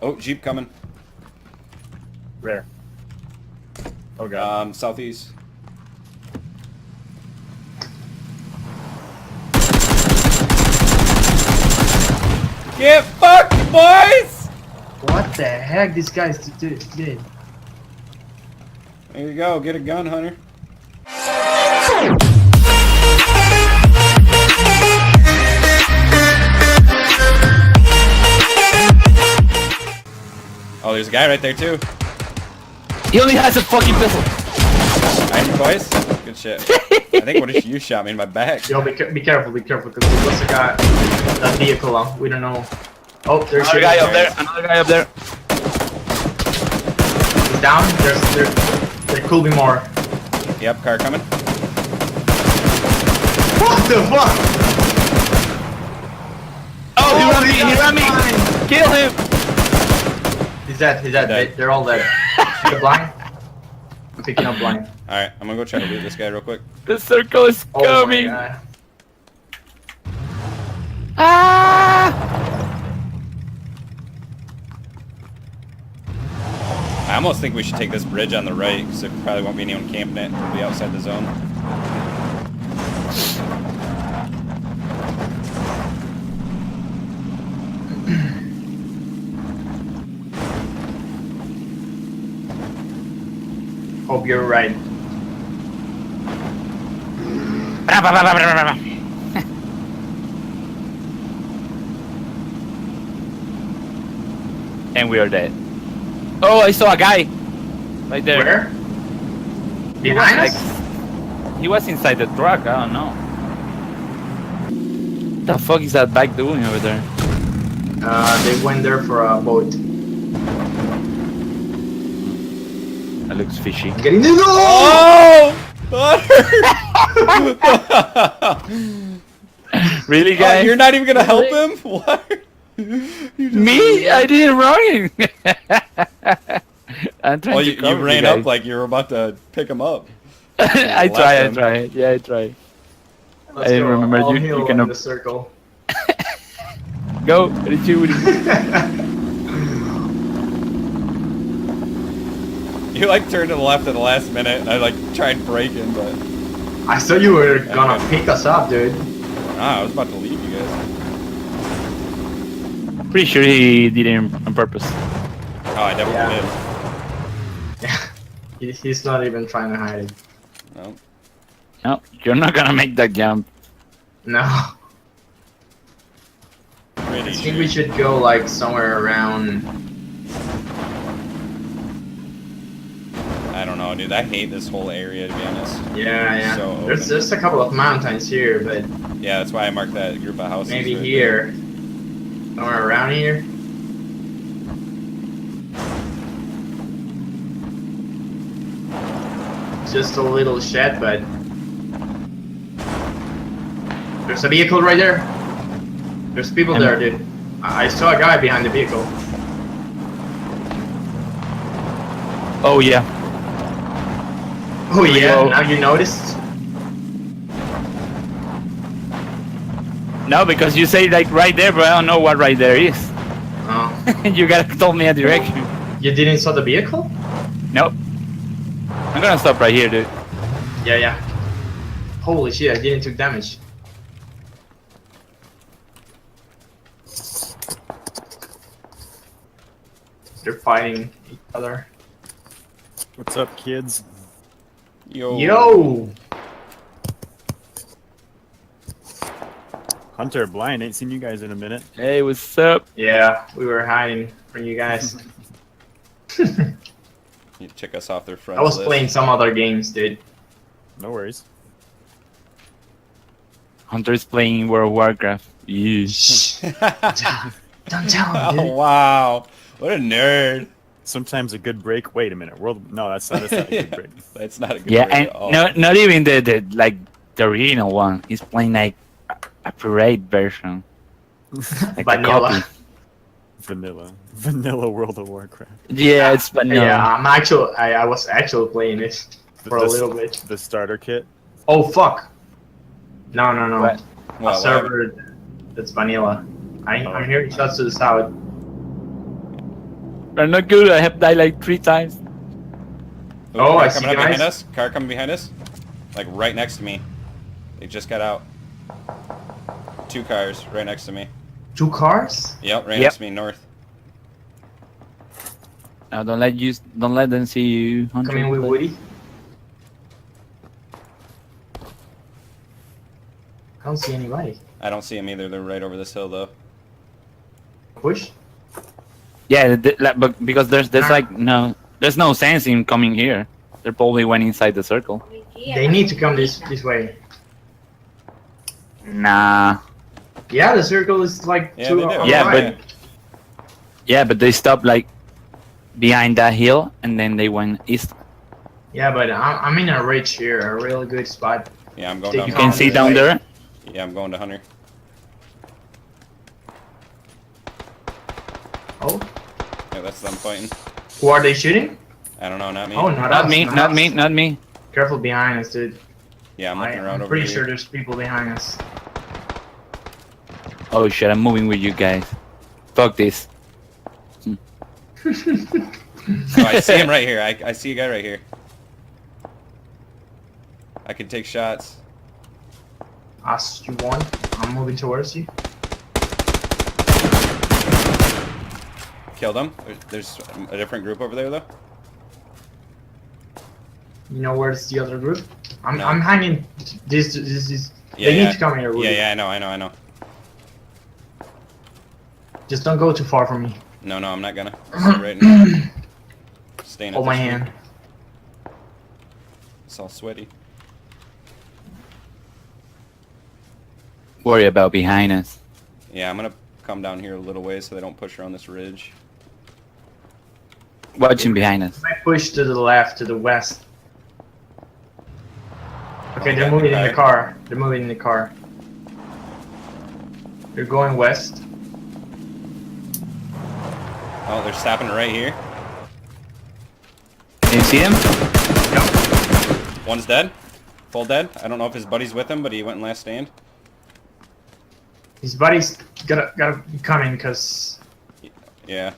Oh, Jeep coming. Where? Oh god. Southeast. Get fucked, boys! What the heck? This guy's did. There you go. Get a gun, Hunter. Oh, there's a guy right there too. He only has a fucking pistol. Alright, boys. Good shit. I think what if you shot me in my back? Yo, be careful, because we must have got that vehicle on. We don't know. Oh, there's Another guy up there. Another guy up there. He's down. There could be more. Yep, car coming. What the fuck? Oh, he ran me. He ran me. Kill him. He's dead. They're all dead. You're blind? I'm picking up blind. Alright, I'm gonna go try to loot this guy real quick. The circle is Oh coming. my god. Ah! I almost think we should take this bridge on the right, because there probably won't be anyone camping it. We'll be outside the zone. Hope you're right. And we are dead. Oh, I saw a guy right there. Where? Behind us? He was inside the truck. I don't know. What the fuck is that bike doing over there? They went there for a boat. That looks fishy. Getting the Oh! Really, Oh, guys? you're not even gonna help him? What? Me? I didn't run. I'm trying Well, to you cover ran guys. up like you were about to pick him up. I Left try. him. Yeah, I try. Let's I didn't go. remember All you heal can in up- the circle. Go, Richie. You like turned to the left at the last minute, and I like tried braking, but I thought you were gonna pick us up, dude. I was about to leave you guys. Pretty sure he did it on purpose. Oh, I definitely Yeah. He's not even trying to hide it. did. No. No, you're not gonna make that jump. No. Pretty I think sure. we should go like somewhere around. I don't know, dude. I hate this whole area, to be honest. Yeah. So There's open. just a couple of mountains here, but Yeah, that's why I marked that group of houses. maybe right here. Somewhere around here. Just a little shed, but there's a vehicle right there. There's people there, dude. I saw a guy behind the vehicle. Oh yeah. Oh Here we yeah, go. now you noticed? No, because you say like right there, but I don't know what right there is. Oh. You gotta tell me a direction. You didn't saw the vehicle? Nope. I'm gonna stop right here, dude. Yeah. Holy shit, I didn't took damage. They're fighting each other. What's up, kids? Yo. Yo! Hunter, Blind, ain't seen you guys in a minute. Hey, what's up? Yeah, we were hiding from you guys. You check us off their front I was list. playing some other games, dude. No worries. Hunter's playing World of Warcraft. Yeah. Shh. Don't tell him, Oh, dude. wow. What a nerd. Sometimes a good break. Wait a minute. No, that's not a good break. That's not a good Yeah, break and at all. not even the like the original one. He's playing like a pirate version. Like a Vanilla. copy. Vanilla World of Warcraft. Yeah, it's vanilla. Yeah, I was actually playing it for a The- little bit. The starter kit. Oh fuck! No. What? A What, server that's vanilla. I'm hearing shots to the south. We're not good. I have died like 3 times. Ooh, Oh, car I see coming up behind guys. us. Car coming behind us. Like right next to me. They just got out. 2 cars right next to me. 2 cars? Yep, right Yep. next to me north. Now don't let them see you. Hunter. Coming with Woody. I don't see anybody. I don't see them either. They're right over this hill though. Push? Yeah, but because there's like there's no sense in coming here. They probably went inside the circle. They need to come this way. Nah. Yeah, the circle is like Yeah, 2 they do. on the Yeah, right. Yeah, but they stopped like behind that hill and then they went east. Yeah, but I'm in a ridge here, a really good spot. Yeah, I'm going You down. You Come can this see down way. there. Yeah, I'm going to Hunter. Oh, Yeah, that's them fighting. who are they shooting? I don't know, not me. Oh, not Not us, me, not us. me, not me. Careful behind us, dude. Yeah, I'm looking around I'm over pretty here. sure there's people behind us. Oh shit, I'm moving with you guys. Fuck this. Oh, I see him right here. I see a guy right here. I can take shots. Us, you won. I'm moving towards you. Killed him. There's a different group over there though. You know where's the other group? I'm No. I'm hanging. This is. Yeah, They yeah. need to come here. Woody. Yeah, I know. Just don't go too far from me. No, I'm not gonna. Stay right now. Staying at Hold my this hand. group. It's all sweaty. Worry about behind us. Yeah, I'm gonna come down here a little ways so they don't push around this ridge. Watching behind us. I push to the left, to the west. Okay, Oh, they're yeah, moving in the okay. car. They're moving in the car. They're going west. Oh, they're stopping right here. Can you see him? One's dead. Full dead. I don't know if his buddy's with him, but he went in last stand. His buddy's gotta be coming, cause. Yeah.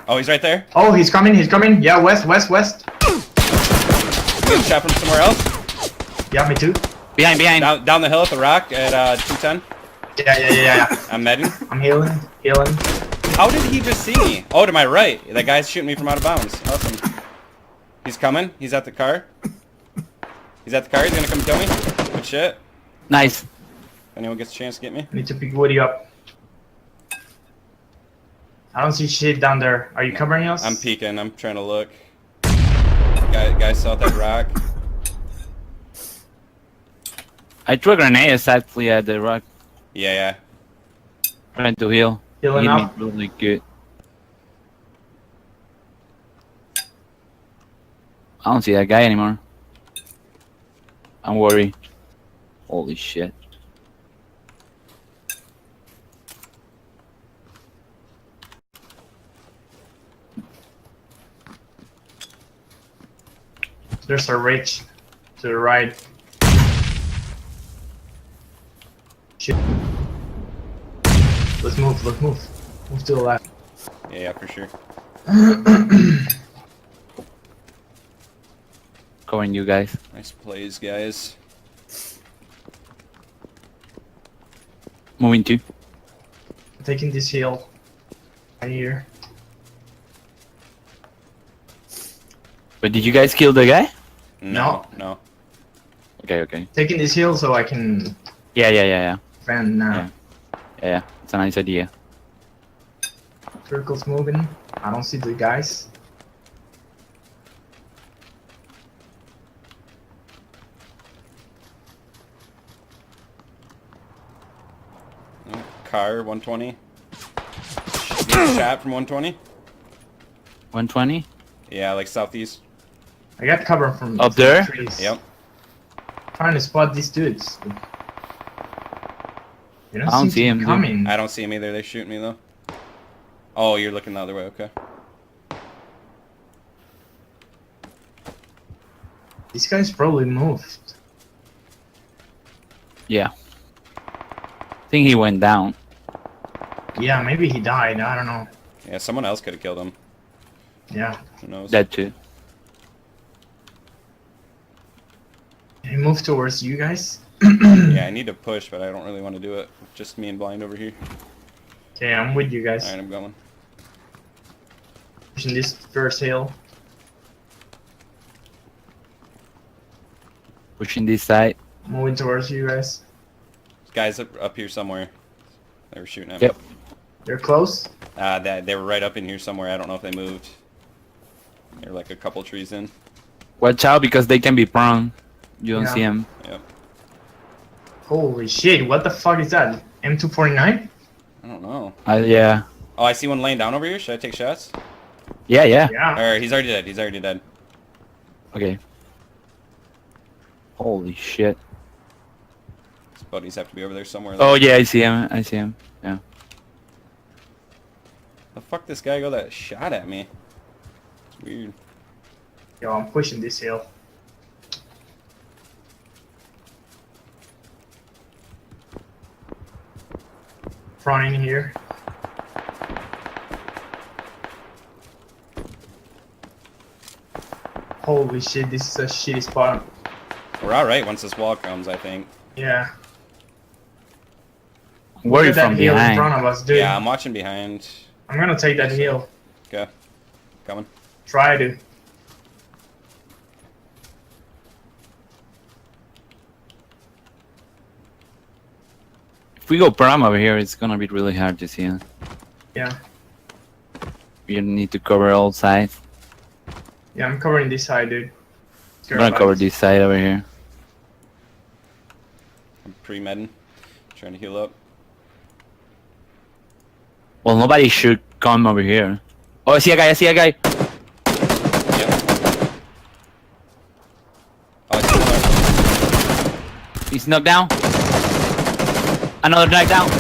Oh, he's right there. Oh, he's coming. He's coming. Yeah, west. Getting shot from somewhere else. Yeah, me too. Behind. Down the hill at the rock at 210. Yeah. I'm medding. I'm healing. How did he just see me? Oh, to my right. That guy's shooting me from out of bounds. Awesome. He's coming. He's at the car. He's gonna come kill me. Good shit. Nice. If anyone gets a chance to get me. I need to pick Woody up. I don't see shit down there. Are you covering us? I'm peeking. I'm trying to look. Guy saw that rock. I threw a grenade exactly at the rock. Yeah. Trying to heal. Healing Hit me up. really good. I don't see that guy anymore. I'm worried. Holy shit. There's a ridge to the right. Shit. Let's move. Move to the left. Yeah, for sure. Covering you guys. Nice plays, guys. Moving too. Taking this hill. Right here. But did you guys kill the guy? No. Okay. Taking this hill so I can Yeah. defend now. Yeah. It's a nice idea. Circle's moving. I don't see the guys. Car 120. Getting shot from 120. 120? Yeah, like southeast. I got cover from Up there? trees. Yep. Trying to spot these dudes. They don't I don't seem see to him, be dude. coming. I don't see him either. They shoot me though. Oh, you're looking the other way. Okay. These guys probably moved. Yeah. I think he went down. Yeah, maybe he died. I don't know. Yeah, someone else could have killed him. Yeah. Who knows? That too. He moved towards you guys. Yeah, I need to push, but I don't really want to do it. Just me and Blind over here. Okay, I'm with you guys. Alright, I'm going. Pushing this first hill. Pushing this side. Moving towards you guys. Guys up here somewhere. They were shooting at me. Yep. They're close. They were right up in here somewhere. I don't know if they moved. They're like a couple trees in. Watch out because they can be prone. You don't Yeah. see them. Yep. Holy shit! What the fuck is that? M249? I don't know. Yeah. Oh, I see one laying down over here. Should I take shots? Yeah, yeah. Yeah. Alright, he's already dead. He's already dead. Okay. Holy shit. His buddies have to be over there somewhere. Oh yeah, I see him. I see him. Yeah. The fuck this guy go that shot at me? It's weird. Yo, I'm pushing this hill. Front in here. Holy shit, this is a shitty spot. We're alright once this wall comes, I think. Yeah. Where are you Look at from that hill in behind? front of us, dude. Yeah, I'm watching behind. I'm gonna take that hill. Okay. Coming. Try to. If we go prom over here, it's gonna be really hard to see him. Yeah. You need to cover all sides. Yeah, I'm covering this side, dude. I'm gonna cover this side over here. I'm pre-medding. Trying to heal up. Well, nobody should come over here. Oh, I see a guy. I see a guy. Yep. Oh, I see another. He's knocked down. Another knockdown.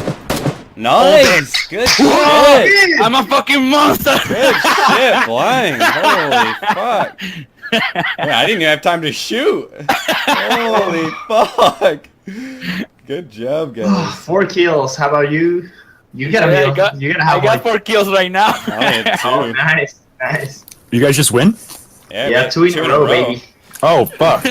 Nice! Good shit! I'm a fucking monster. Good shit, Blind! Holy fuck! Yeah, I didn't even have time to shoot! Holy fuck! Good job, guys. 4 kills. How about you? You gotta Yeah, be. You gotta have I got like. 4 kills right now. I had Oh, two. nice, nice. You guys just win? Yeah, we Yeah, had 2 in a row, baby. Oh, fuck.